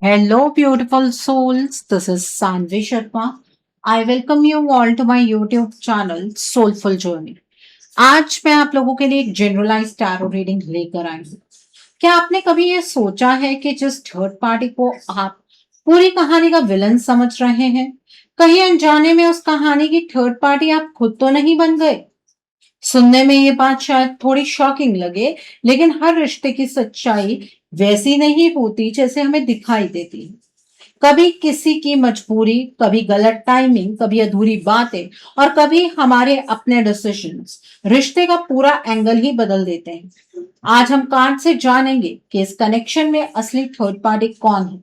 Hello, beautiful souls. This is Sanvi Sharma. I welcome you all to my YouTube channel Soulful Journey. आज मैं आप लोगों के लिए एक जनरलाइज टैरो रीडिंग लेकर आई हूँ। क्या आपने कभी ये सोचा है कि जिस थर्ड पार्टी को आप पूरी कहानी का विलन समझ रहे हैं, कहीं अनजाने में उस कहानी की थर्ड पार्टी आप खुद तो नहीं बन गए? सुनने में ये बात शायद थोड़ी शॉकिंग लगे, लेकिन हर रिश्ते की सच्चाई वैसी नहीं होती जैसे हमें दिखाई देती है। कभी किसी की मजबूरी, कभी गलत टाइमिंग, कभी अधूरी बातें और कभी हमारे अपने डिसीजंस रिश्ते का पूरा एंगल ही बदल देते हैं। आज हम कार्ड से जानेंगे कि इस कनेक्शन में असली थर्ड पार्टी कौन है।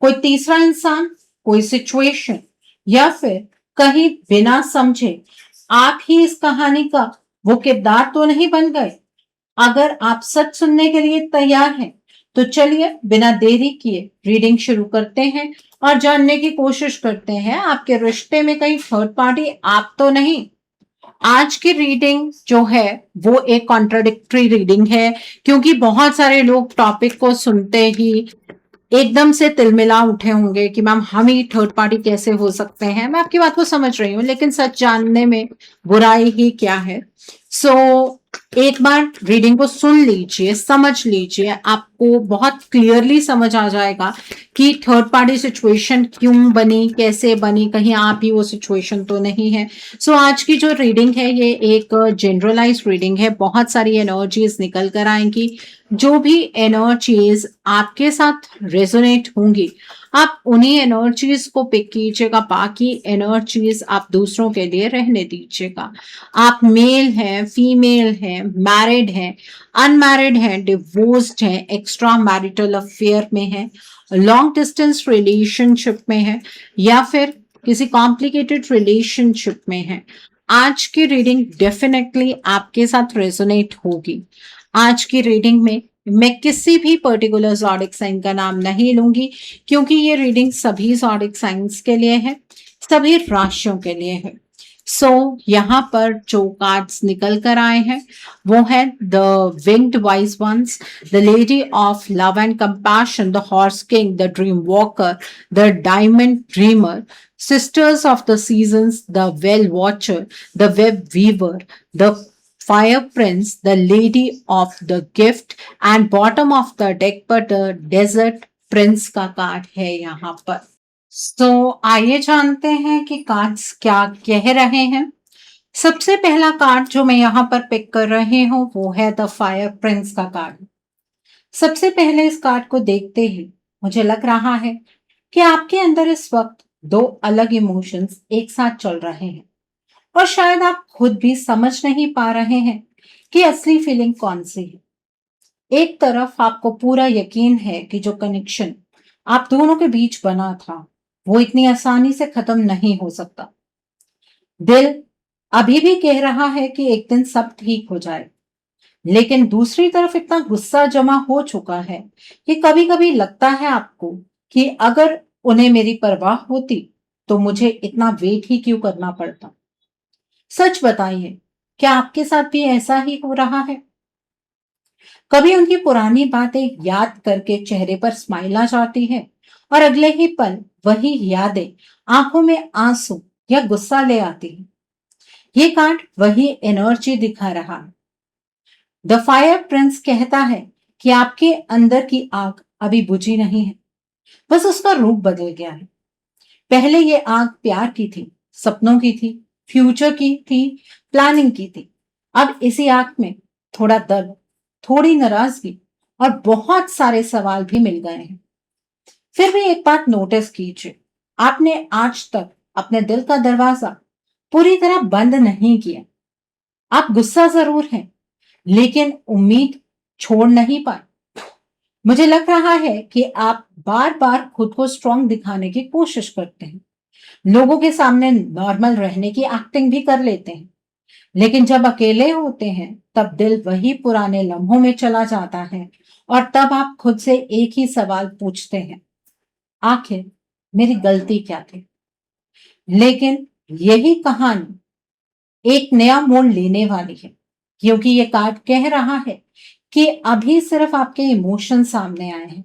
कोई तीसरा इंसान, कोई सिचुएशन, या फिर कहीं बिना समझे आप ही इस कहानी का वो किरदार तो नहीं बन गए। अगर आप सच सुनने के लिए तैयार हैं, तो चलिए बिना देरी किए रीडिंग शुरू करते हैं और जानने की कोशिश करते हैं आपके रिश्ते में कहीं थर्ड पार्टी आप तो नहीं। आज की रीडिंग जो है वो एक कॉन्ट्राडिक्टरी रीडिंग है, क्योंकि बहुत सारे लोग टॉपिक को सुनते ही एकदम से तिलमिला उठे होंगे कि मैम हम ही थर्ड पार्टी कैसे हो सकते हैं। मैं आपकी बात को समझ रही हूँ, लेकिन सच जानने में बुराई ही क्या है। सो एक बार रीडिंग को सुन लीजिए, समझ लीजिए, आपको बहुत क्लियरली समझ आ जाएगा कि थर्ड पार्टी सिचुएशन क्यों बनी, कैसे बनी, कहीं आप ही वो सिचुएशन तो नहीं है। सो आज की जो रीडिंग है ये एक जनरलाइज रीडिंग है। बहुत सारी एनर्जीज निकल कर आएंगी। जो भी एनर्जीज आपके साथ रेजोनेट होंगी, आप उन्हीं एनर्जीज को पिक कीजिएगा, बाकी एनर्जीज आप दूसरों के लिए रहने दीजिएगा। आप मेल हैं, फीमेल हैं, मैरिड हैं, अनमैरिड हैं, डिवोर्स्ड हैं, एक्स्ट्रा मैरिटल अफेयर में हैं, लॉन्ग डिस्टेंस रिलेशनशिप में हैं, या फिर किसी कॉम्प्लिकेटेड रिलेशनशिप में हैं, आज की रीडिंग डेफिनेटली आपके साथ रेजोनेट होगी। आज की रीडिंग में मैं किसी भी पर्टिकुलर ज़ोडिक साइन का नाम नहीं लूंगी, क्योंकि ये रीडिंग सभी ज़ोडिक साइंस के लिए है, सभी राशियों के लिए है। यहाँ पर जो कार्ड्स निकल कर आए हैं वो है the winged wise ones, the lady of love and compassion, the horse king, the dream walker, the diamond dreamer, sisters of the seasons, the well watcher, the web weaver, the fire prince, the lady of the gift, and bottom of the deck पर the desert prince का card है यहाँ पर। आइए जानते हैं कि cards क्या कह रहे हैं। सबसे पहला कार्ड जो मैं यहाँ पर पिक कर रही हूँ वो है द फायर प्रिंस का कार्ड। सबसे पहले इस कार्ड को देखते ही मुझे लग रहा है कि आपके अंदर इस वक्त दो अलग इमोशंस एक साथ चल रहे हैं, और शायद आप खुद भी समझ नहीं पा रहे हैं कि असली फीलिंग कौन सी है। एक तरफ आपको पूरा यकीन है कि जो कनेक्शन आप दोनों के बीच बना था वो इतनी आसानी से खत्म नहीं हो सकता। दिल अभी भी कह रहा है कि एक दिन सब ठीक हो जाए, लेकिन दूसरी तरफ इतना गुस्सा जमा हो चुका है कि कभी कभी लगता है आपको कि अगर उन्हें मेरी परवाह होती तो मुझे इतना वेट ही क्यों करना पड़ता। सच बताइए, क्या आपके साथ भी ऐसा ही हो रहा है? कभी उनकी पुरानी बातें याद करके चेहरे पर स्माइल आ जाती है, और अगले ही पल वही यादें आंखों में आंसू या गुस्सा ले आती है। ये कार्ड वही एनर्जी दिखा रहा है। द फायर प्रिंस कहता है कि आपके अंदर की आग अभी बुझी नहीं है, बस उसका रूप बदल गया है। पहले ये आग प्यार की थी, सपनों की थी, फ्यूचर की थी, प्लानिंग की थी। अब इसी आग में थोड़ा दर्द, थोड़ी नाराजगी और बहुत सारे सवाल भी मिल गए हैं। फिर भी एक बात नोटिस कीजिए, आपने आज तक अपने दिल का दरवाजा पूरी तरह बंद नहीं किया। आप गुस्सा जरूर हैं, लेकिन उम्मीद छोड़ नहीं पाए। मुझे लग रहा है कि आप बार बार खुद को स्ट्रांग दिखाने की कोशिश करते हैं, लोगों के सामने नॉर्मल रहने की एक्टिंग भी कर लेते हैं, लेकिन जब अकेले होते हैं तब दिल वही पुराने लम्हों में चला जाता है, और तब आप खुद से एक ही सवाल पूछते हैं, आखिर मेरी गलती क्या थी। लेकिन यही कहानी एक नया मोड़ लेने वाली है, क्योंकि ये कार्ड कह रहा है कि अभी सिर्फ आपके इमोशन सामने आए हैं,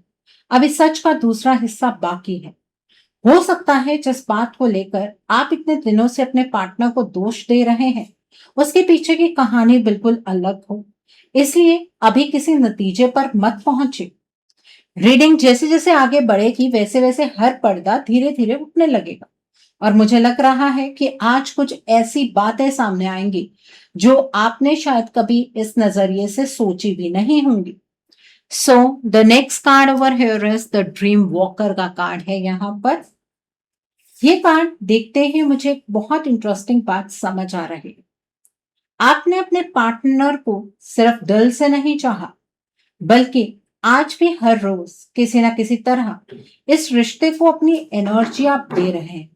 अभी सच का दूसरा हिस्सा बाकी है। हो सकता है जिस बात को लेकर आप इतने दिनों से अपने पार्टनर को दोष दे रहे हैं, उसके पीछे की कहानी बिल्कुल अलग हो। इसलिए अभी किसी नतीजे पर मत पहुंचे। रीडिंग जैसे जैसे आगे बढ़ेगी वैसे वैसे हर पर्दा धीरे धीरे उठने लगेगा। और मुझे लग रहा है कि आज कुछ ऐसी बातें सामने आएंगी जो आपने शायद कभी इस नजरिए से सोची भी नहीं होंगी। सो the next card over here is the dream walker का कार्ड है यहाँ पर। ये कार्ड देखते ही मुझे एक बहुत इंटरेस्टिंग बात समझ आ रही है। आपने अपने पार्टनर को सिर्फ दिल से नहीं चाहा, बल्कि आज भी हर रोज किसी ना किसी तरह इस रिश्ते को अपनी एनर्जी आप दे रहे हैं।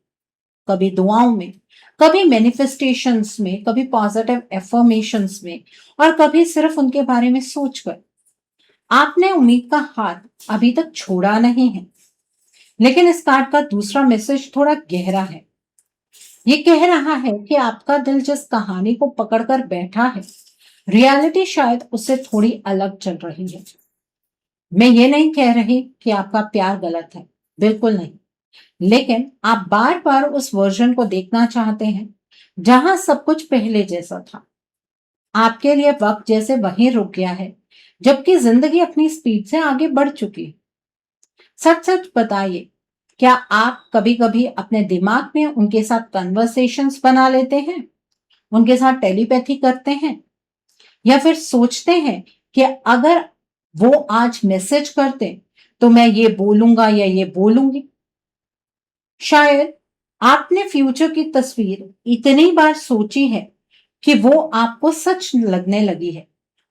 कभी दुआओं में, कभी मैनिफेस्टेशंस में, कभी पॉजिटिव एफर्मेशंस में, और कभी सिर्फ उनके बारे में सोचकर। आपने उम्मीद का हाथ अभी तक छोड़ा नहीं है। लेकिन इस कार्ड का दूसरा मैसेज थोड़ा गहरा है। ये कह रहा है कि आपका दिल जिस कहानी को पकड़कर बैठा है, रियलिटी शायद उससे थोड़ी अलग चल रही है। मैं ये नहीं कह रही कि आपका प्यार गलत है, बिल्कुल नहीं। लेकिन आप बार बार उस वर्जन को देखना चाहते हैं जहां सब कुछ पहले जैसा था। आपके लिए वक्त जैसे वहीं रुक गया है, जबकि जिंदगी अपनी स्पीड से आगे बढ़ चुकी है। सच सच बताइए, क्या आप कभी कभी अपने दिमाग में उनके साथ कन्वर्सेशंस बना लेते हैं, उनके साथ टेलीपैथी करते हैं, या फिर सोचते हैं कि अगर वो आज मैसेज करते तो मैं ये बोलूंगा या ये बोलूंगी। शायद आपने फ्यूचर की तस्वीर इतनी बार सोची है कि वो आपको सच लगने लगी है,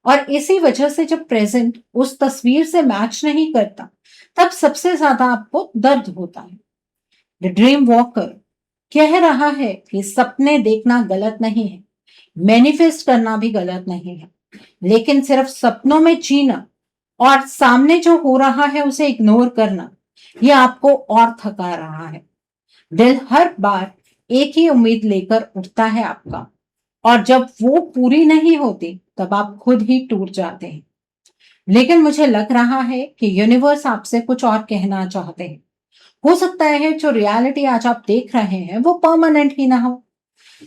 और इसी वजह से जब प्रेजेंट उस तस्वीर से मैच नहीं करता, तब सबसे ज्यादा आपको दर्द होता है। द ड्रीम वॉकर कह रहा है कि सपने देखना गलत नहीं है, मैनिफेस्ट करना भी गलत नहीं है, लेकिन सिर्फ सपनों में जीना और सामने जो हो रहा है उसे इग्नोर करना, ये आपको और थका रहा है। दिल हर बार एक ही उम्मीद लेकर उठता है आपका, और जब वो पूरी नहीं होती तब आप खुद ही टूट जाते हैं। लेकिन मुझे लग रहा है कि यूनिवर्स आपसे कुछ और कहना चाहते हैं। हो सकता है जो रियलिटी आज आप देख रहे हैं वो परमानेंट ही ना हो,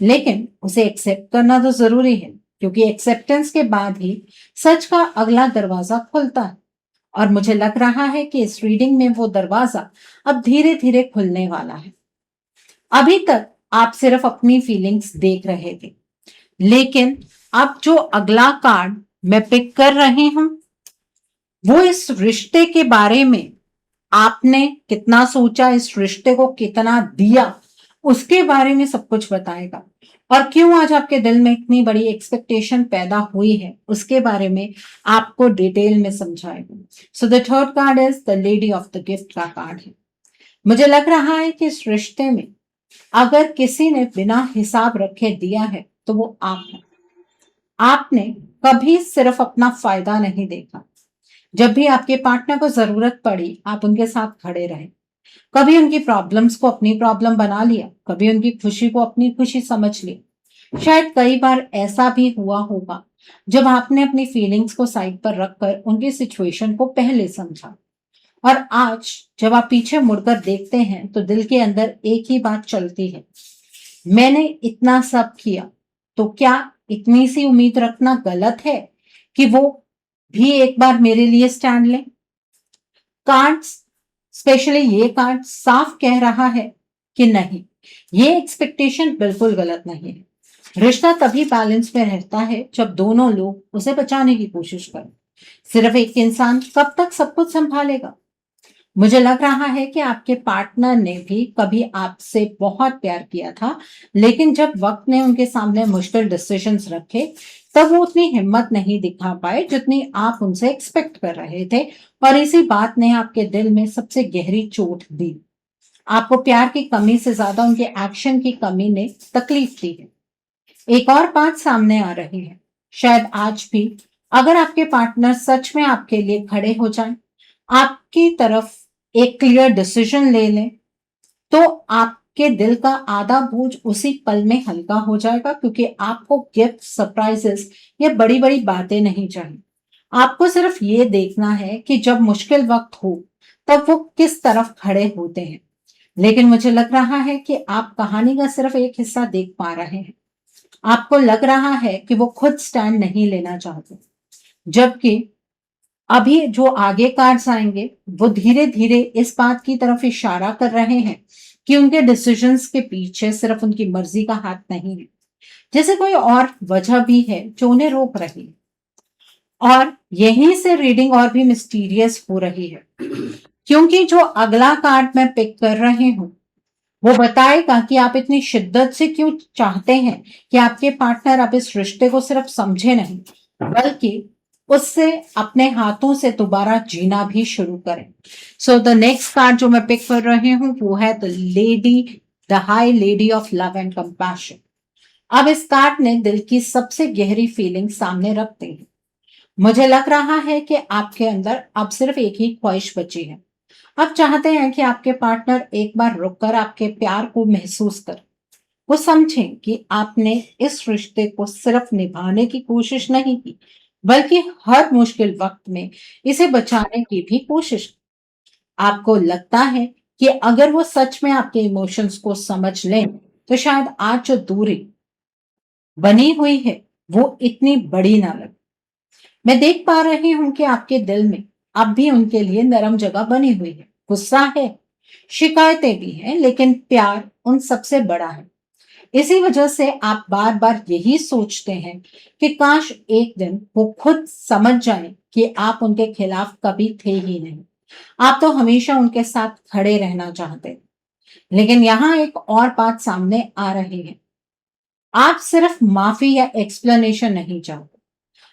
लेकिन उसे एक्सेप्ट करना तो जरूरी है, क्योंकि एक्सेप्टेंस के बाद ही सच का अगला दरवाजा खुलता है। और मुझे लग रहा है कि इस रीडिंग में वो दरवाजा अब धीरे धीरे खुलने वाला है। अभी तक आप सिर्फ अपनी फीलिंग्स देख रहे थे, लेकिन अब जो अगला कार्ड मैं पिक कर रही हूं वो इस रिश्ते के बारे में, आपने कितना सोचा, इस रिश्ते को कितना दिया, उसके बारे में सब कुछ बताएगा। और क्यों आज आपके दिल में इतनी बड़ी एक्सपेक्टेशन पैदा हुई है उसके बारे में आपको डिटेल में समझाएगा। So the third card is the lady of the gift का कार्ड है। मुझे लग रहा है कि इस रिश्ते में अगर किसी ने बिना हिसाब रखे दिया है तो वो आप हैं। आपने कभी सिर्फ अपना फायदा नहीं देखा। जब भी आपके पार्टनर को जरूरत पड़ी आप उनके साथ खड़े रहे। कभी उनकी प्रॉब्लम्स को अपनी प्रॉब्लम बना लिया, कभी उनकी खुशी को अपनी खुशी समझ लिया। शायद कई बार ऐसा भी हुआ होगा जब आपने अपनी फीलिंग्स को साइड पर रखकर उनकी सिचुएशन को पहले समझा। और आज जब आप पीछे मुड़कर देखते हैं तो दिल के अंदर एक ही बात चलती है, मैंने इतना सब किया तो क्या इतनी सी उम्मीद रखना गलत है कि वो भी एक बार मेरे लिए स्टैंड ले। कार्ड्स, स्पेशली ये कार्ड साफ कह रहा है कि नहीं, ये एक्सपेक्टेशन बिल्कुल गलत नहीं है। रिश्ता तभी बैलेंस में रहता है जब दोनों लोग उसे बचाने की कोशिश करें। सिर्फ एक इंसान कब तक सब कुछ संभालेगा। मुझे लग रहा है कि आपके पार्टनर ने भी कभी आपसे बहुत प्यार किया था, लेकिन जब वक्त ने उनके सामने मुश्किल डिसीजंस रखे तब वो उतनी हिम्मत नहीं दिखा पाए जितनी आप उनसे एक्सपेक्ट कर रहे थे। और इसी बात ने आपके दिल में सबसे गहरी चोट दी। आपको प्यार की कमी से ज्यादा उनके एक्शन की कमी ने तकलीफ दी है। एक और बात सामने आ रही है, शायद आज भी अगर आपके पार्टनर सच में आपके लिए खड़े हो जाएं, आपकी तरफ एक क्लियर डिसीजन ले लें, तो आपके दिल का आधा बोझ उसी पल में हल्का हो जाएगा, क्योंकि आपको गिफ्ट, सरप्राइजेस या बड़ी बड़ी बातें नहीं चाहिए। आपको सिर्फ ये देखना है कि जब मुश्किल वक्त हो तब वो किस तरफ खड़े होते हैं। लेकिन मुझे लग रहा है कि आप कहानी का सिर्फ एक हिस्सा देख पा रहे हैं। आपको लग रहा है कि वो खुद स्टैंड नहीं लेना चाहते, जबकि अभी जो आगे कार्ड्स आएंगे वो धीरे धीरे इस बात की तरफ इशारा कर रहे हैं कि उनके डिसीजंस के पीछे सिर्फ उनकी मर्जी का हाथ नहीं है, जैसे कोई और वजह भी है जो उन्हें रोक रही है। और यहीं से रीडिंग और भी मिस्टीरियस हो रही है, क्योंकि जो अगला कार्ड मैं पिक कर रही हूँ वो बताएगा कि आप इतनी शिद्दत से क्यों चाहते हैं कि आपके पार्टनर अब इस रिश्ते को सिर्फ समझे नहीं, बल्कि उससे अपने हाथों से दोबारा जीना भी शुरू करें। सो द नेक्स्ट कार्ड जो मैं पिक कर रही हूँ वो है the high lady of love and compassion. अब इस कार्ड ने दिल की सबसे गहरी फीलिंग सामने रख दी है। मुझे लग रहा है कि आपके अंदर अब सिर्फ एक ही ख्वाहिश बची है। आप चाहते हैं कि आपके पार्टनर एक बार रुककर आपके प्यार को महसूस कर, वो समझें कि आपने इस रिश्ते को सिर्फ निभाने की कोशिश नहीं की, बल्कि हर मुश्किल वक्त में इसे बचाने की भी कोशिश की। आपको लगता है कि अगर वो सच में आपके इमोशंस को समझ लें, तो शायद आज जो दूरी बनी हुई है वो इतनी बड़ी ना लगे। मैं देख पा रही हूं कि आपके दिल में अब भी उनके लिए नरम जगह बनी हुई है। गुस्सा है, शिकायतें भी हैं, लेकिन प्यार उन सबसे बड़ा है। इसी वजह से आप बार बार यही सोचते हैं कि काश एक दिन वो खुद समझ जाए कि आप उनके खिलाफ कभी थे ही नहीं। आप तो हमेशा उनके साथ खड़े रहना चाहते हैं। लेकिन यहाँ एक और बात सामने आ रही है। आप सिर्फ माफी या एक्सप्लेनेशन नहीं चाहते,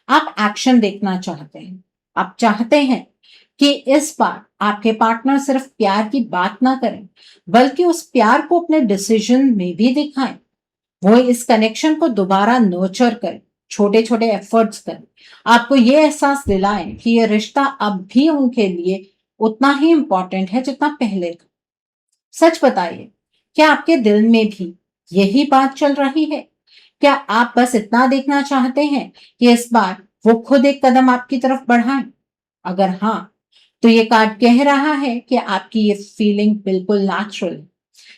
आप एक्शन देखना चाहते हैं। आप चाहते हैं कि इस बार आपके पार्टनर सिर्फ प्यार की बात ना करें, बल्कि उस प्यार को अपने डिसीजन में भी दिखाएं। वो इस कनेक्शन को दोबारा नर्चर करें, छोटे छोटे एफर्ट्स करें, आपको ये एहसास दिलाएं कि ये रिश्ता अब भी उनके लिए उतना ही इंपॉर्टेंट है जितना पहले था। सच बताइए, क्या आपके दिल में भी यही बात चल रही है? क्या आप बस इतना देखना चाहते हैं कि इस बार वो खुद एक कदम आपकी तरफ बढ़ाएं? अगर हाँ, तो ये कार्ड कह रहा है कि आपकी ये फीलिंग बिल्कुल नेचुरल है।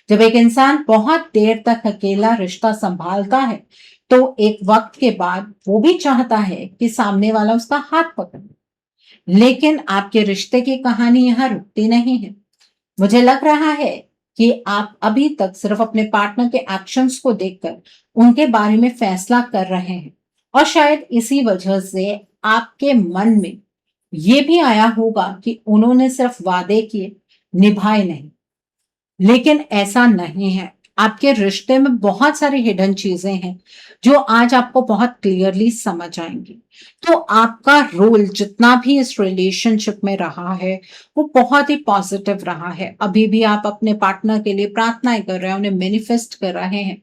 जब एक इंसान बहुत देर तक अकेला रिश्ता संभालता है, तो एक वक्त के बाद वो भी चाहता है कि सामने वाला उसका हाथ पकड़े। लेकिन आपके रिश्ते की कहानी यहाँ रुकती नहीं है। मुझे लग रहा है कि आप अभी तक सिर्फ अपने पार्टनर के एक्शंस को देखकर उनके बारे में फैसला कर रहे हैं, और शायद इसी वजह से आपके मन में ये भी आया होगा कि उन्होंने सिर्फ वादे किए, निभाए नहीं। लेकिन ऐसा नहीं है। आपके रिश्ते में बहुत सारी हिडन चीजें हैं जो आज आपको बहुत क्लियरली समझ आएंगी। तो आपका रोल जितना भी इस रिलेशनशिप में रहा है वो बहुत ही पॉजिटिव रहा है। अभी भी आप अपने पार्टनर के लिए प्रार्थनाएं कर रहे हैं, उन्हें मैनिफेस्ट कर रहे हैं।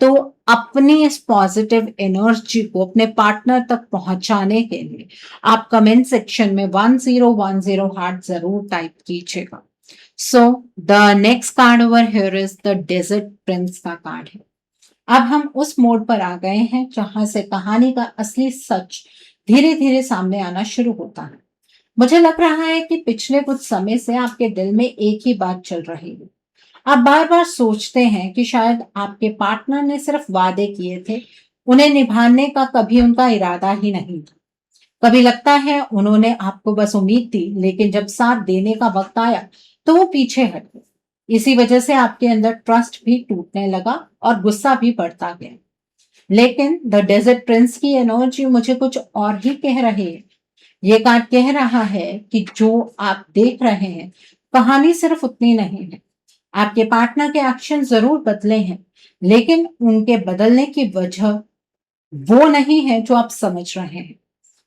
तो अपनी इस पॉजिटिव एनर्जी को अपने पार्टनर तक पहुंचाने के लिए आप कमेंट सेक्शन में 1010 हार्ट जरूर टाइप कीजिएगा। So the next card over here is the desert prince का कार्ड है। अब हम उस मोड पर आ गए हैं जहां से कहानी का असली सच धीरे धीरे सामने आना शुरू होता है। मुझे लग रहा है कि पिछले कुछ समय से आपके दिल में एक ही बात चल रही है। आप बार बार सोचते हैं कि शायद आपके पार्टनर ने सिर्फ वादे किए थे, उन्हें निभाने का कभी उनका इरादा ही नहीं था। कभी लगता है उन्होंने आपको बस उम्मीद दी, लेकिन जब साथ देने का वक्त आया तो वो पीछे हट गए। इसी वजह से आपके अंदर ट्रस्ट भी टूटने लगा और गुस्सा भी बढ़ता गया। लेकिन द डेजर्ट प्रिंस की एनर्जी मुझे कुछ और ही कह रही है। ये कार्ड कह रहा है कि जो आप देख रहे हैं, कहानी सिर्फ उतनी नहीं है। आपके पार्टनर के एक्शन जरूर बदले हैं, लेकिन उनके बदलने की वजह वो नहीं है जो आप समझ रहे हैं।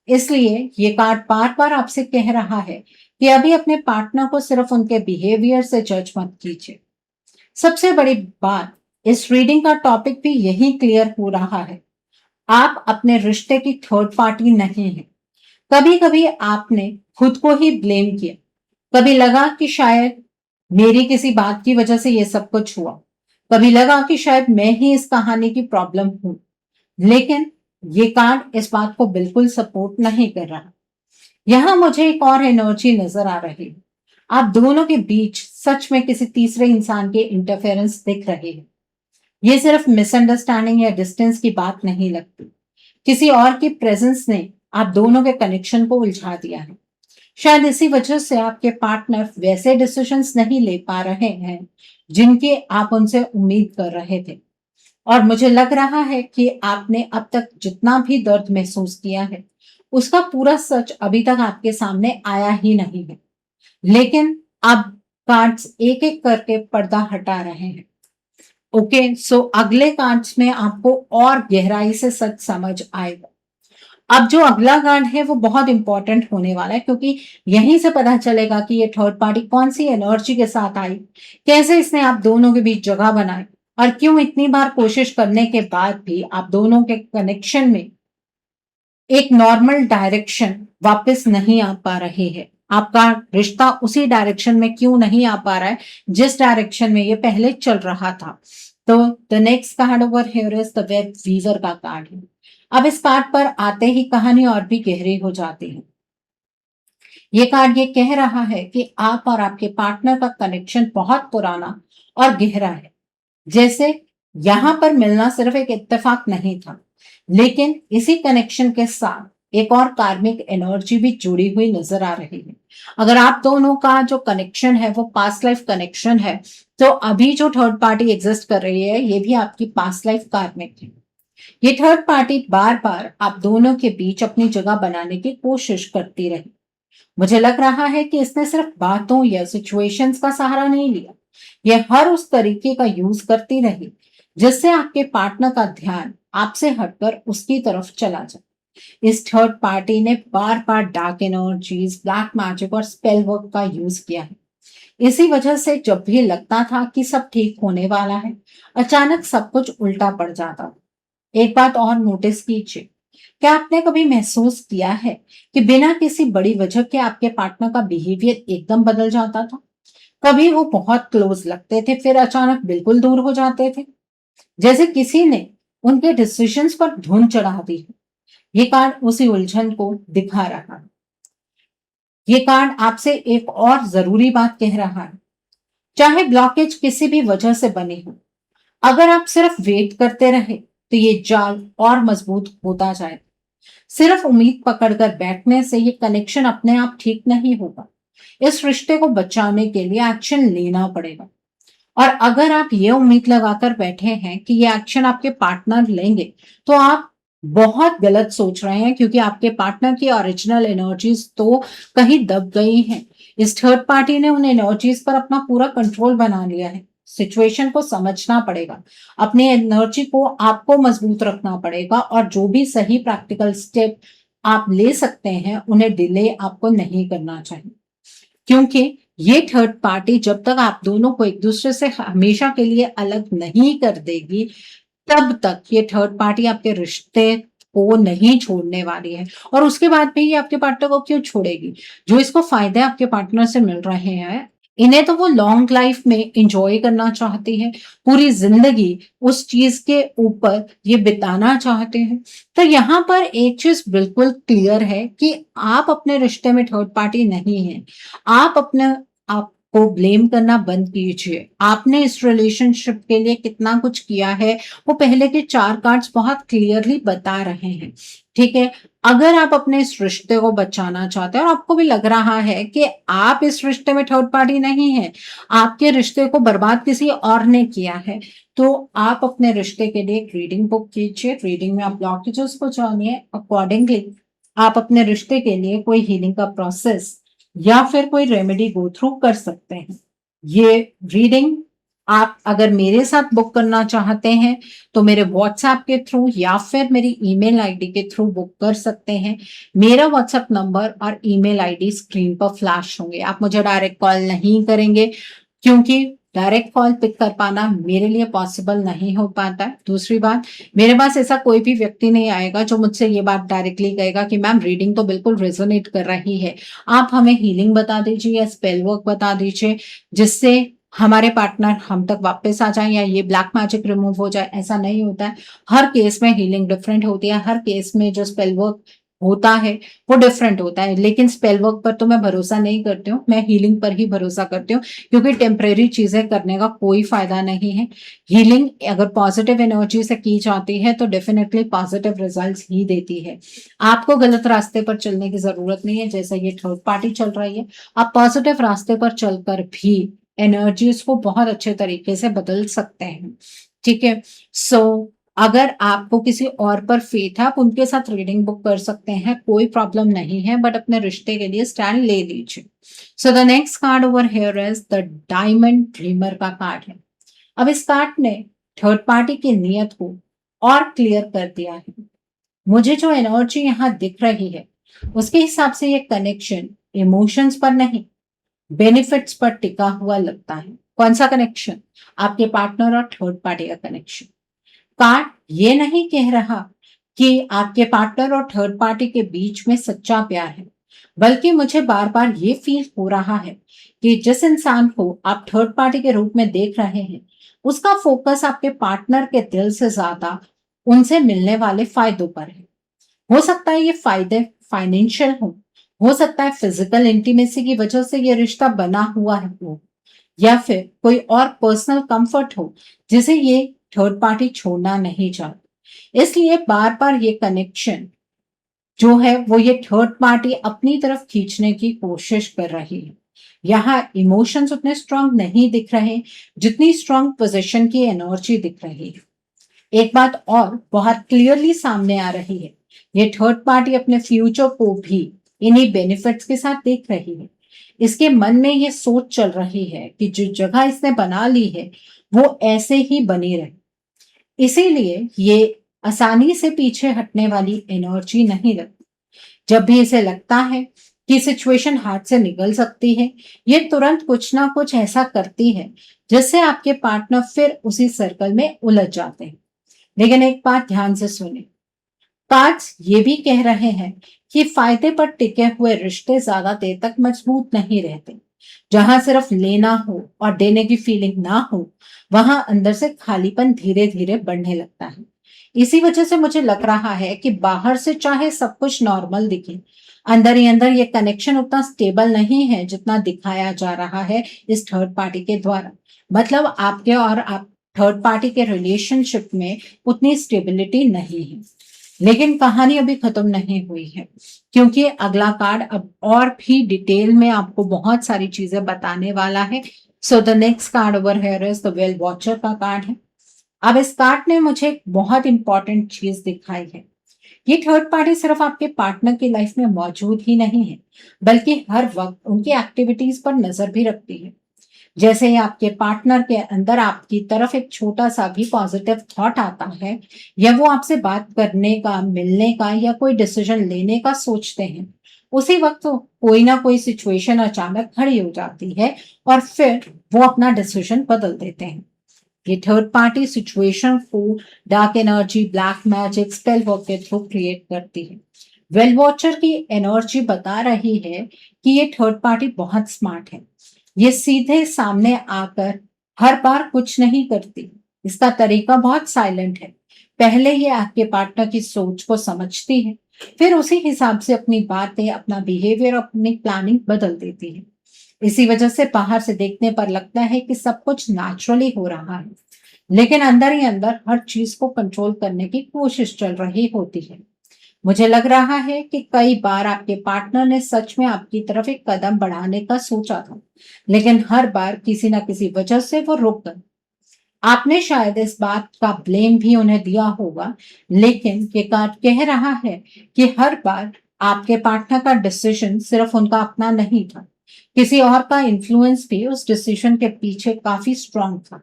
इसलिए ये कार्ड बार बार आपसे कह रहा है कि अभी अपने पार्टनर को सिर्फ उनके बिहेवियर से जज मत कीजिए। सबसे बड़ी बात, इस रीडिंग का टॉपिक भी यही क्लियर हो रहा है। आप अपने रिश्ते की थर्ड पार्टी नहीं है। कभी कभी आपने खुद को ही ब्लेम किया, कभी लगा कि शायद मेरी किसी बात की वजह से ये सब कुछ हुआ, कभी लगा कि शायद मैं ही इस कहानी की प्रॉब्लम हूं। लेकिन ये कार्ड इस बात को बिल्कुल सपोर्ट नहीं कर रहा। यहां मुझे एक और एनर्जी नजर आ रही है। आप दोनों के बीच सच में किसी तीसरे इंसान के इंटरफेरेंस दिख रहे हैं। ये सिर्फ मिसअंडरस्टैंडिंग या डिस्टेंस की बात नहीं लगती। किसी और की प्रेजेंस ने आप दोनों के कनेक्शन को उलझा दिया है। शायद इसी वजह से आपके पार्टनर वैसे डिसीजंस नहीं ले पा रहे हैं जिनकी आप उनसे उम्मीद कर रहे थे। और मुझे लग रहा है कि आपने अब तक जितना भी दर्द महसूस किया है, उसका पूरा सच अभी तक आपके सामने आया ही नहीं है। लेकिन अब कार्ड्स एक-एक करके पर्दा हटा रहे हैं। ओके, सो अगले कार्ड्स में आपको और गहराई से सच समझ आएगा। अब जो अगला कार्ड है वो बहुत इंपॉर्टेंट होने वाला है, क्योंकि यहीं से पता चलेगा कि ये थर्ड पार्टी कौन सी एनर्जी के साथ आई, कैसे इसने आप दोनों के बीच जगह बनाई और क्यों इतनी बार कोशिश करने के बाद भी आप दोनों के कनेक्शन में एक नॉर्मल डायरेक्शन वापस नहीं आ पा रही है। आपका रिश्ता उसी डायरेक्शन में क्यों नहीं आ पा रहा है जिस डायरेक्शन में ये पहले चल रहा था। तो the next card over here is the web weaver का कार्ड है। अब इस कार्ड पर आते ही कहानी और भी गहरी हो जाती है। ये कार्ड ये कह रहा है कि आप और आपके पार्टनर का कनेक्शन बहुत पुराना और गहरा है। जैसे यहां पर मिलना सिर्फ एक इत्तेफाक नहीं था, लेकिन इसी कनेक्शन के साथ एक और कार्मिक एनर्जी भी जुड़ी हुई नजर आ रही है। अगर आप दोनों का जो कनेक्शन है वो पास्ट लाइफ कनेक्शन है, तो अभी जो थर्ड पार्टी एग्जिस्ट कर रही है ये भी आपकी पास्ट लाइफ कार्मिक है। ये थर्ड पार्टी बार बार आप दोनों के बीच अपनी जगह बनाने की कोशिश करती रही। मुझे लग रहा है कि इसने सिर्फ बातों या सिचुएशंस का सहारा नहीं लिया, यह हर उस तरीके का यूज करती रही जिससे आपके पार्टनर का ध्यान आपसे हटकर उसकी तरफ चला जाए। इस थर्ड पार्टी ने बार बार डार्क एनर्जीज, ब्लैक मैजिक और स्पेल वर्क का यूज किया है। इसी वजह से जब भी लगता था कि सब ठीक होने वाला है, अचानक सब कुछ उल्टा पड़ जाता था। एक बात और नोटिस कीजिए, क्या आपने कभी महसूस किया है कि बिना किसी बड़ी वजह के आपके पार्टनर का बिहेवियर एकदम बदल जाता था? कभी वो बहुत क्लोज लगते थे, फिर अचानक बिल्कुल दूर हो जाते थे, जैसे किसी ने उनके डिसीजंस पर धुन चढ़ा दी हो। ये कार्ड उसी उलझन को दिखा रहा है। ये कार्ड आपसे एक और जरूरी बात कह रहा है। चाहे ब्लॉकेज किसी भी वजह से बने हो, अगर आप सिर्फ वेट करते रहे तो ये जाल और मजबूत होता जाए। सिर्फ उम्मीद पकड़कर बैठने से ये कनेक्शन अपने आप ठीक नहीं होगा। इस रिश्ते को बचाने के लिए एक्शन लेना पड़ेगा। और अगर आप ये उम्मीद लगाकर बैठे हैं कि ये एक्शन आपके पार्टनर लेंगे, तो आप बहुत गलत सोच रहे हैं, क्योंकि आपके पार्टनर की ओरिजिनल एनर्जीज तो कहीं दब गई हैं। इस थर्ड पार्टी ने उन एनर्जीज पर अपना पूरा कंट्रोल बना लिया है। सिचुएशन को समझना पड़ेगा, अपनी एनर्जी को आपको मजबूत रखना पड़ेगा और जो भी सही प्रैक्टिकल स्टेप आप ले सकते हैं उन्हें डिले आपको नहीं करना चाहिए। क्योंकि ये थर्ड पार्टी जब तक आप दोनों को एक दूसरे से हमेशा के लिए अलग नहीं कर देगी, तब तक ये थर्ड पार्टी आपके रिश्ते को नहीं छोड़ने वाली है। और उसके बाद भी ये आपके पार्टनर को क्यों छोड़ेगी? जो इसको फायदे आपके पार्टनर से मिल रहे हैं, इन्हें तो वो लॉन्ग लाइफ में एंजॉय करना चाहती है, पूरी जिंदगी उस चीज के ऊपर ये बिताना चाहते हैं। तो यहाँ पर एक चीज बिल्कुल क्लियर है कि आप अपने रिश्ते में थर्ड पार्टी नहीं है। आप अपने आप को ब्लेम करना बंद कीजिए। आपने इस रिलेशनशिप के लिए कितना कुछ किया है, वो पहले के 4 कार्ड्स बहुत क्लियरली बता रहे हैं। ठीक है? अगर आप अपने इस रिश्ते को बचाना चाहते हैं और आपको भी लग रहा है कि आप इस रिश्ते में थर्ड पार्टी नहीं है, आपके रिश्ते को बर्बाद किसी और ने किया है, तो आप अपने रिश्ते के लिए एक रीडिंग बुक कीजिए। रीडिंग में आप ब्लॉकेजेस को जानिए, अकॉर्डिंगली आप अपने रिश्ते के लिए कोई हीलिंग का प्रोसेस या फिर कोई रेमेडी गो थ्रू कर सकते हैं। ये रीडिंग आप अगर मेरे साथ बुक करना चाहते हैं तो मेरे व्हाट्सएप के थ्रू या फिर मेरी ईमेल आईडी के थ्रू बुक कर सकते हैं। मेरा व्हाट्सएप नंबर और ईमेल आईडी स्क्रीन पर फ्लैश होंगे। आप मुझे डायरेक्ट कॉल नहीं करेंगे, क्योंकि डायरेक्ट कॉल पिक कर पाना मेरे लिए पॉसिबल नहीं हो पाता है। दूसरी बात, मेरे पास ऐसा कोई भी व्यक्ति नहीं आएगा जो मुझसे ये बात डायरेक्टली कहेगा कि मैम रीडिंग तो बिल्कुल रेजोनेट कर रही है, आप हमें हीलिंग बता दीजिए या स्पेल वर्क बता दीजिए जिससे हमारे पार्टनर हम तक वापस आ जाए या ये ब्लैक मैजिक रिमूव हो जाए। ऐसा नहीं होता है। हर केस में हीलिंग डिफरेंट होती है। हर केस में जो स्पेल वर्क होता है वो डिफरेंट होता है, लेकिन स्पेल वर्क पर तो मैं भरोसा नहीं करती हूँ, मैं हीलिंग पर ही भरोसा करती हूँ, क्योंकि टेम्परेरी चीजें करने का कोई फायदा नहीं है। हीलिंग अगर पॉजिटिव एनर्जी से की जाती है तो डेफिनेटली पॉजिटिव रिजल्ट्स ही देती है। आपको गलत रास्ते पर चलने की जरूरत नहीं है, जैसा ये थर्ड पार्टी चल रही है। आप पॉजिटिव रास्ते पर चलकर भी एनर्जीज को बहुत अच्छे तरीके से बदल सकते हैं। ठीक है। सो अगर आपको किसी और पर फेथ है, आप उनके साथ रीडिंग बुक कर सकते हैं, कोई प्रॉब्लम नहीं है, बट अपने रिश्ते के लिए स्टैंड ले लीजिए। सो the next card over here is the diamond dreamer का कार्ड है। अब इस कार्ड ने थर्ड पार्टी की नीयत को और क्लियर कर दिया है। मुझे जो एनर्जी यहाँ दिख रही है उसके हिसाब से ये कनेक्शन इमोशंस पर नहीं, बेनिफिट्स पर टिका हुआ लगता है। कौन सा कनेक्शन? आपके पार्टनर और थर्ड पार्टी का कनेक्शन। कार्ड ये नहीं कह रहा कि आपके पार्टनर और थर्ड पार्टी के बीच में सच्चा प्यार है, बल्कि मुझे बार बार ये फील हो रहा है कि जिस इंसान को आप थर्ड पार्टी के रूप में देख रहे हैं उसका फोकस आपके पार्टनर के दिल से ज्यादा उनसे मिलने वाले फायदों पर है। हो सकता है ये फायदे फाइनेंशियल हो सकता है फिजिकल इंटीमेसी की वजह से ये रिश्ता बना हुआ है हो, या फिर कोई और पर्सनल कंफर्ट हो जिसे ये थर्ड पार्टी छोड़ना नहीं चाहती। इसलिए बार बार ये कनेक्शन जो है वो ये थर्ड पार्टी अपनी तरफ खींचने की कोशिश कर रही है। यहाँ इमोशंस उतने स्ट्रांग नहीं दिख रहे जितनी स्ट्रांग पोजीशन की एनर्जी दिख रही है। एक बात और बहुत क्लियरली सामने आ रही है, ये थर्ड पार्टी अपने फ्यूचर को भी इन्हीं बेनिफिट्स के साथ देख रही है। इसके मन में ये सोच चल रही है कि जो जगह इसने बना ली है वो ऐसे ही बनी रहे। इसीलिए ये आसानी से पीछे हटने वाली एनर्जी नहीं लगती। जब भी इसे लगता है कि सिचुएशन हाथ से निकल सकती है, ये तुरंत कुछ ना कुछ ऐसा करती है जिससे आपके पार्टनर फिर उसी सर्कल में उलझ जाते हैं। लेकिन एक बात ध्यान से सुने, कार्ड्स ये भी कह रहे हैं कि फायदे पर टिके हुए रिश्ते ज्यादा देर तक मजबूत नहीं रहते। जहां सिर्फ लेना हो और देने की फीलिंग ना हो, वहां अंदर से खालीपन धीरे धीरे बढ़ने लगता है। इसी वजह से मुझे लग रहा है कि बाहर से चाहे सब कुछ नॉर्मल दिखे, अंदर ही अंदर ये कनेक्शन उतना स्टेबल नहीं है जितना दिखाया जा रहा है इस थर्ड पार्टी के द्वारा। मतलब आपके और आप थर्ड पार्टी के रिलेशनशिप में उतनी स्टेबिलिटी नहीं है। लेकिन कहानी अभी खत्म नहीं हुई है, क्योंकि अगला कार्ड अब और भी डिटेल में आपको बहुत सारी चीजें बताने वाला है। सो the next card over here is the well watcher का कार्ड है। अब इस कार्ड ने मुझे एक बहुत इंपॉर्टेंट चीज दिखाई है। ये थर्ड पार्टी सिर्फ आपके पार्टनर की लाइफ में मौजूद ही नहीं है, बल्कि हर वक्त उनकी एक्टिविटीज पर नजर भी रखती है। जैसे ही आपके पार्टनर के अंदर आपकी तरफ एक छोटा सा भी पॉजिटिव थॉट आता है, या वो आपसे बात करने का, मिलने का या कोई डिसीजन लेने का सोचते हैं, उसी वक्त तो कोई ना कोई सिचुएशन अचानक खड़ी हो जाती है और फिर वो अपना डिसीजन बदल देते हैं। ये थर्ड पार्टी सिचुएशन को dark energy, black magic, spell work के थ्रू क्रिएट करती है। वेल वॉचर की एनर्जी बता रही है कि ये थर्ड पार्टी बहुत स्मार्ट है। ये सीधे सामने आकर हर बार कुछ नहीं करती। इसका तरीका बहुत साइलेंट है। पहले ये आपके पार्टनर की सोच को समझती है, फिर उसी हिसाब से अपनी बातें, अपना बिहेवियर, अपनी प्लानिंग बदल देती है। इसी वजह से बाहर से देखने पर लगता है कि सब कुछ नेचुरली हो रहा है, लेकिन अंदर ही अंदर हर चीज को कंट्रोल करने की कोशिश चल रही होती है। मुझे लग रहा है कि कई बार आपके पार्टनर ने सच में आपकी तरफ एक कदम बढ़ाने का सोचा था, लेकिन हर बार किसी ना किसी वजह से वो रुक गए। आपने शायद इस बात का ब्लेम भी उन्हें दिया होगा, लेकिन ये कार्ड कह रहा है कि हर बार आपके पार्टनर का डिसीजन सिर्फ उनका अपना नहीं था। किसी और का इन्फ्लुएंस भी उस डिसीजन के पीछे काफी स्ट्रांग था।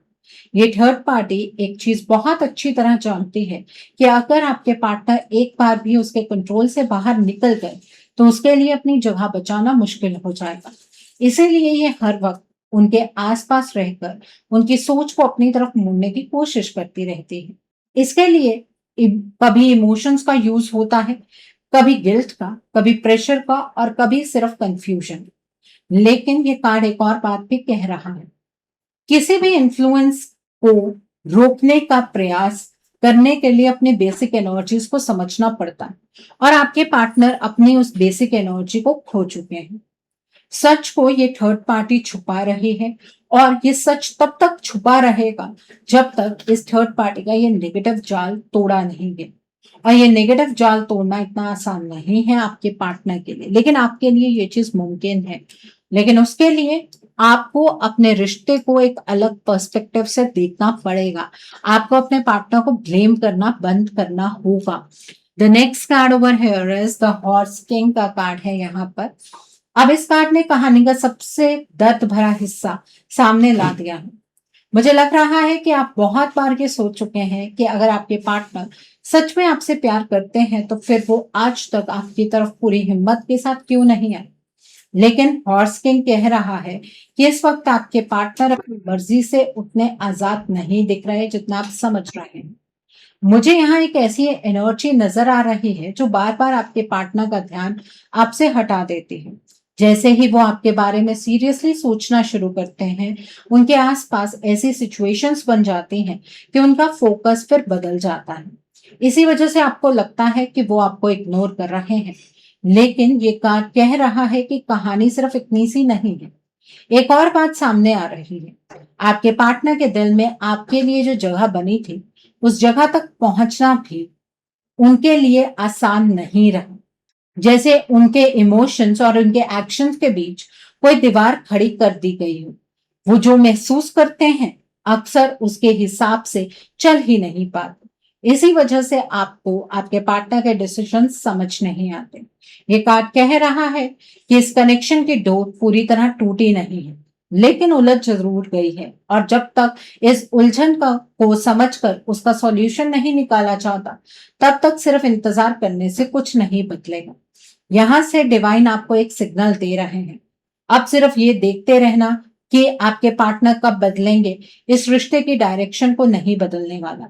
ये थर्ड पार्टी एक चीज बहुत अच्छी तरह जानती है कि अगर आपके पार्टनर एक बार भी उसके कंट्रोल से बाहर निकल गए तो उसके लिए अपनी जगह बचाना मुश्किल हो जाएगा। इसीलिए ये हर वक्त उनके आसपास रहकर उनकी सोच को अपनी तरफ मोड़ने की कोशिश करती रहती है। इसके लिए कभी इमोशंस का यूज होता है, कभी गिल्ट का, कभी प्रेशर का और कभी सिर्फ कंफ्यूजन। लेकिन ये कार्ड एक और बात भी कह रहा है, किसी भी इन्फ्लुएंस को रोकने का प्रयास करने के लिए अपनी बेसिक एनर्जीज को समझना पड़ता है और आपके पार्टनर अपनी उस बेसिक एनर्जी को खो चुके हैं। सच को ये थर्ड पार्टी छुपा रही है और ये सच तब तक छुपा रहेगा जब तक इस थर्ड पार्टी का ये नेगेटिव जाल तोड़ा नहीं गया। और ये नेगेटिव जाल तोड़ना इतना आसान नहीं है आपके पार्टनर के लिए, लेकिन आपके लिए ये चीज मुमकिन है। लेकिन उसके लिए आपको अपने रिश्ते को एक अलग पर्सपेक्टिव से देखना पड़ेगा। आपको अपने पार्टनर को ब्लेम करना बंद करना होगा। The next card over here is the horse king का कार्ड है यहाँ पर। अब इस कार्ड ने कहानी का सबसे दर्द भरा हिस्सा सामने ला दिया है। मुझे लग रहा है कि आप बहुत बार ये सोच चुके हैं कि अगर आपके पार्टनर सच में आपसे प्यार करते हैं तो फिर वो आज तक आपकी तरफ पूरी हिम्मत के साथ क्यों नहीं आए। लेकिन हॉर्स किंग कह रहा है कि इस वक्त आपके पार्टनर अपनी मर्जी से उतने आजाद नहीं दिख रहे जितना आप समझ रहे हैं। मुझे यहाँ एक ऐसी एनर्जी नजर आ रही है जो बार बार आपके पार्टनर का ध्यान आपसे हटा देती है। जैसे ही वो आपके बारे में सीरियसली सोचना शुरू करते हैं, उनके आसपास ऐसी सिचुएशंस बन जाती हैं कि उनका फोकस फिर बदल जाता है। इसी वजह से आपको लगता है कि वो आपको इग्नोर कर रहे हैं। लेकिन ये कार्ड कह रहा है कि कहानी सिर्फ इतनी सी नहीं है। एक और बात सामने आ रही है। आपके पार्टनर के दिल में आपके लिए जो जगह बनी थी, उस जगह तक पहुंचना भी उनके लिए आसान नहीं रहा। जैसे उनके इमोशंस और उनके एक्शंस के बीच कोई दीवार खड़ी कर दी गई हो। वो जो महसूस करते हैं अक्सर उसके हिसाब से चल ही नहीं पाते। इसी वजह से आपको आपके पार्टनर के डिसीजन समझ नहीं आते। ये कार्ड कह रहा है कि इस कनेक्शन की डोर पूरी तरह टूटी नहीं है, लेकिन उलझ जरूर गई है। और जब तक इस उलझन का को समझकर उसका सॉल्यूशन नहीं निकाला जाता, तब तक सिर्फ इंतजार करने से कुछ नहीं बदलेगा। यहां से डिवाइन आपको एक सिग्नल दे रहे हैं। अब सिर्फ ये देखते रहना कि आपके पार्टनर कब बदलेंगे, इस रिश्ते की डायरेक्शन को नहीं बदलने वाला।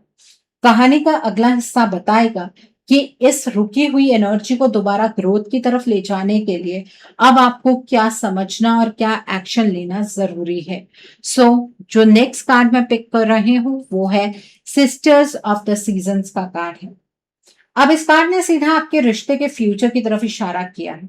कहानी का अगला हिस्सा बताएगा कि इस रुकी हुई एनर्जी को दोबारा ग्रोथ की तरफ ले जाने के लिए अब आपको क्या समझना और क्या एक्शन लेना जरूरी है। जो नेक्स्ट कार्ड मैं पिक कर रही हूँ वो है सिस्टर्स ऑफ द सीजन्स का कार्ड है। अब इस कार्ड ने सीधा आपके रिश्ते के फ्यूचर की तरफ इशारा किया है।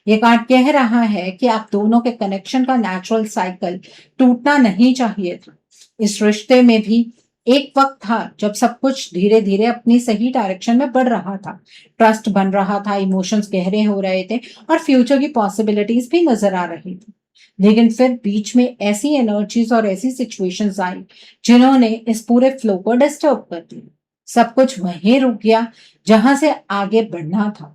ये कार्ड कह रहा है कि आप दोनों के कनेक्शन का नेचुरल साइकिल टूटना नहीं चाहिए था। इस रिश्ते में भी एक वक्त था जब सब कुछ धीरे धीरे अपनी सही डायरेक्शन में बढ़ रहा था। ट्रस्ट बन रहा था, इमोशंस गहरे हो रहे थे और फ्यूचर की पॉसिबिलिटीज भी नजर आ रही थी। लेकिन फिर बीच में ऐसी एनर्जीज और ऐसी सिचुएशंस आई जिन्होंने इस पूरे फ्लो को डिस्टर्ब कर दिया। सब कुछ वहीं रुक गया जहां से आगे बढ़ना था।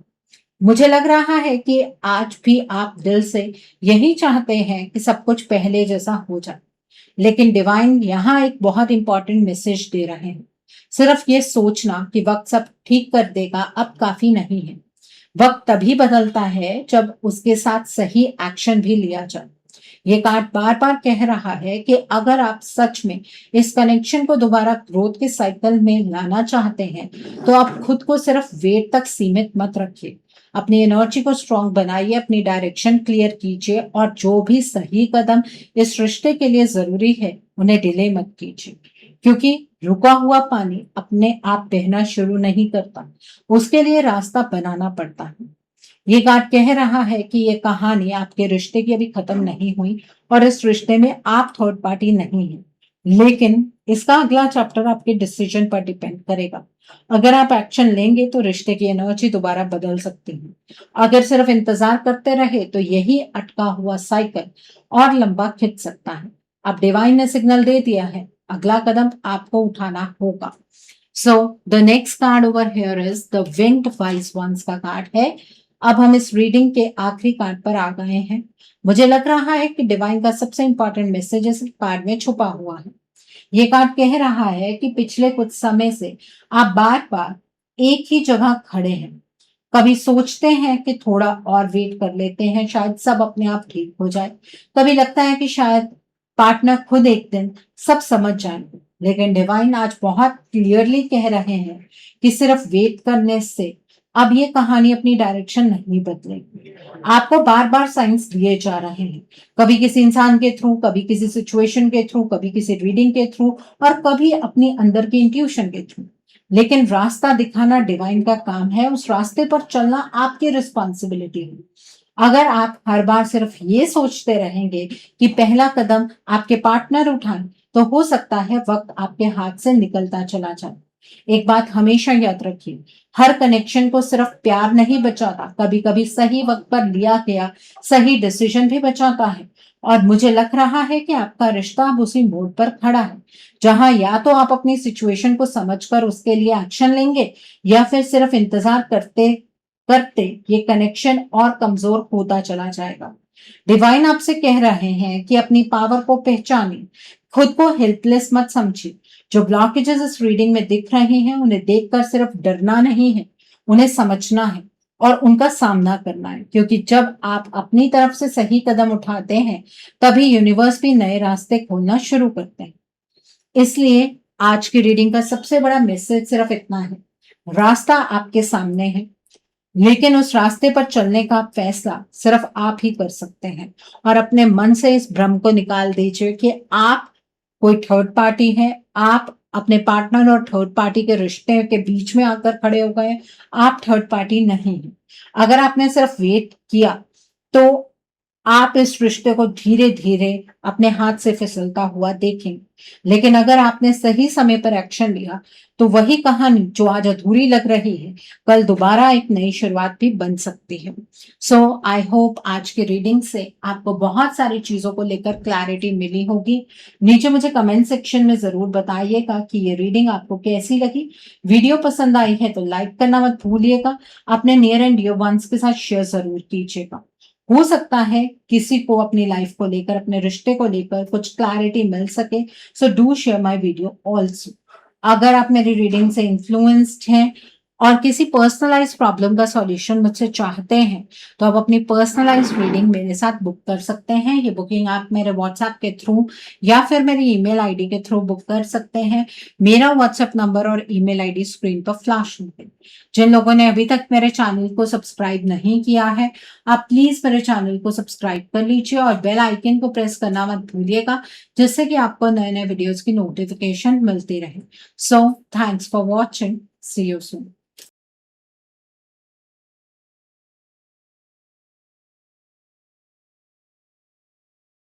मुझे लग रहा है कि आज भी आप दिल से यही चाहते हैं कि सब कुछ पहले जैसा हो जाए। लेकिन डिवाइन यहाँ एक बहुत इंपॉर्टेंट मैसेज दे रहे हैं। सिर्फ ये सोचना कि वक्त सब ठीक कर देगा अब काफी नहीं है। वक्त तभी बदलता है जब उसके साथ सही एक्शन भी लिया जाए। ये कार्ड बार बार कह रहा है कि अगर आप सच में इस कनेक्शन को दोबारा ग्रोथ के साइकिल में लाना चाहते हैं तो आप खुद को सिर्फ वेट तक सीमित मत रखिए। अपनी एनर्जी को स्ट्रांग बनाइए, अपनी डायरेक्शन क्लियर कीजिए और जो भी सही कदम इस रिश्ते के लिए जरूरी है उन्हें डिले मत कीजिए। क्योंकि रुका हुआ पानी अपने आप बहना शुरू नहीं करता, उसके लिए रास्ता बनाना पड़ता है। ये कार्ड कह रहा है कि ये कहानी आपके रिश्ते की अभी खत्म नहीं हुई और इस रिश्ते में आप थर्ड पार्टी नहीं है। लेकिन इसका अगला चैप्टर आपके डिसीजन पर डिपेंड करेगा। अगर आप एक्शन लेंगे तो रिश्ते की एनर्जी दोबारा बदल सकती है। अगर सिर्फ इंतजार करते रहे तो यही अटका हुआ साइकिल और लंबा खिंच सकता है। अब डिवाइन ने सिग्नल दे दिया है, अगला कदम आपको उठाना होगा। The next card over here is the winged wise ones का कार्ड है। अब हम इस रीडिंग के आखिरी कार्ड पर आ गए हैं। मुझे लग रहा है कि डिवाइन का सबसे इंपॉर्टेंट मैसेज इस कार्ड में छुपा हुआ है। ये कार्ड कह रहा है कि पिछले कुछ समय से आप बार बार एक ही जगह खड़े हैं। कभी सोचते हैं कि थोड़ा और वेट कर लेते हैं, शायद सब अपने आप ठीक हो जाए। कभी लगता है कि शायद पार्टनर खुद एक दिन सब समझ जाएंगे। लेकिन डिवाइन आज बहुत क्लियरली कह रहे हैं कि सिर्फ वेट करने से अब ये कहानी अपनी डायरेक्शन नहीं बदलेगी। आपको बार बार साइंस दिए जा रहे हैं, कभी किसी इंसान के थ्रू, कभी किसी सिचुएशन के थ्रू, कभी किसी रीडिंग के थ्रू और कभी अपनी अंदर की इंट्यूशन के थ्रू। लेकिन रास्ता दिखाना डिवाइन का काम है, उस रास्ते पर चलना आपकी रिस्पॉन्सिबिलिटी है। अगर आप हर बार सिर्फ ये सोचते रहेंगे कि पहला कदम आपके पार्टनर उठाएं, तो हो सकता है वक्त आपके हाथ से निकलता चला जाए। एक बात हमेशा याद रखिए, हर कनेक्शन को सिर्फ प्यार नहीं बचाता, कभी कभी सही वक्त पर लिया गया सही डिसीजन भी बचाता है। और मुझे लग रहा है कि आपका रिश्ता अब उसी मोड़ पर खड़ा है, जहां या तो आप अपनी सिचुएशन को समझकर उसके लिए एक्शन लेंगे, या फिर सिर्फ इंतजार करते करते ये कनेक्शन और कमजोर होता चला जाएगा। डिवाइन आपसे कह रहे हैं कि अपनी पावर को पहचाने, खुद को हेल्पलेस मत समझिए। जो ब्लॉकेजेस इस रीडिंग में दिख रहे हैं, उन्हें देखकर सिर्फ डरना नहीं है, उन्हें समझना है और उनका सामना करना है, क्योंकि जब आप अपनी तरफ से सही कदम उठाते हैं, तभी यूनिवर्स भी नए रास्ते खोलना शुरू करते हैं। इसलिए आज की रीडिंग का सबसे बड़ा मैसेज सिर्फ इतना है, रास्ता आपके सामने है, लेकिन उस रास्ते पर चलने का फैसला सिर्फ आप ही कर सकते हैं। और अपने मन से इस भ्रम को निकाल दीजिए कि आप कोई थर्ड पार्टी है, आप अपने पार्टनर और थर्ड पार्टी के रिश्ते के बीच में आकर खड़े हो गए। आप थर्ड पार्टी नहीं है। अगर आपने सिर्फ वेट किया, तो आप इस रिश्ते को धीरे धीरे अपने हाथ से फिसलता हुआ देखेंगे। लेकिन अगर आपने सही समय पर एक्शन लिया, तो वही कहानी जो आज अधूरी लग रही है, कल दोबारा एक नई शुरुआत भी बन सकती है। सो आई होप आज की रीडिंग से आपको बहुत सारी चीजों को लेकर क्लैरिटी मिली होगी। नीचे मुझे कमेंट सेक्शन में जरूर बताइएगा कि ये रीडिंग आपको कैसी लगी। वीडियो पसंद आई है तो लाइक करना मत भूलिएगा। अपने नियर एंड डियर वंस के साथ शेयर जरूर कीजिएगा। हो सकता है किसी को अपनी लाइफ को लेकर, अपने रिश्ते को लेकर कुछ क्लैरिटी मिल सके। So do share my video also. अगर आप मेरी रीडिंग से इन्फ्लुएंस्ड हैं और किसी पर्सनलाइज प्रॉब्लम का सॉल्यूशन मुझसे चाहते हैं, तो आप अपनी पर्सनलाइज रीडिंग मेरे साथ बुक कर सकते हैं। ये बुकिंग आप मेरे व्हाट्सएप के थ्रू या फिर मेरी ईमेल आईडी के थ्रू बुक कर सकते हैं। मेरा व्हाट्सएप नंबर और ईमेल आईडी स्क्रीन पर फ्लैश होंगे। जिन लोगों ने अभी तक मेरे चैनल को सब्सक्राइब नहीं किया है, आप प्लीज मेरे चैनल को सब्सक्राइब कर लीजिए और बेल आइकन को प्रेस करना मत भूलिएगा, जिससे कि आपको नए नए वीडियोस की नोटिफिकेशन मिलती रहे। So, thanks for watching. See you soon.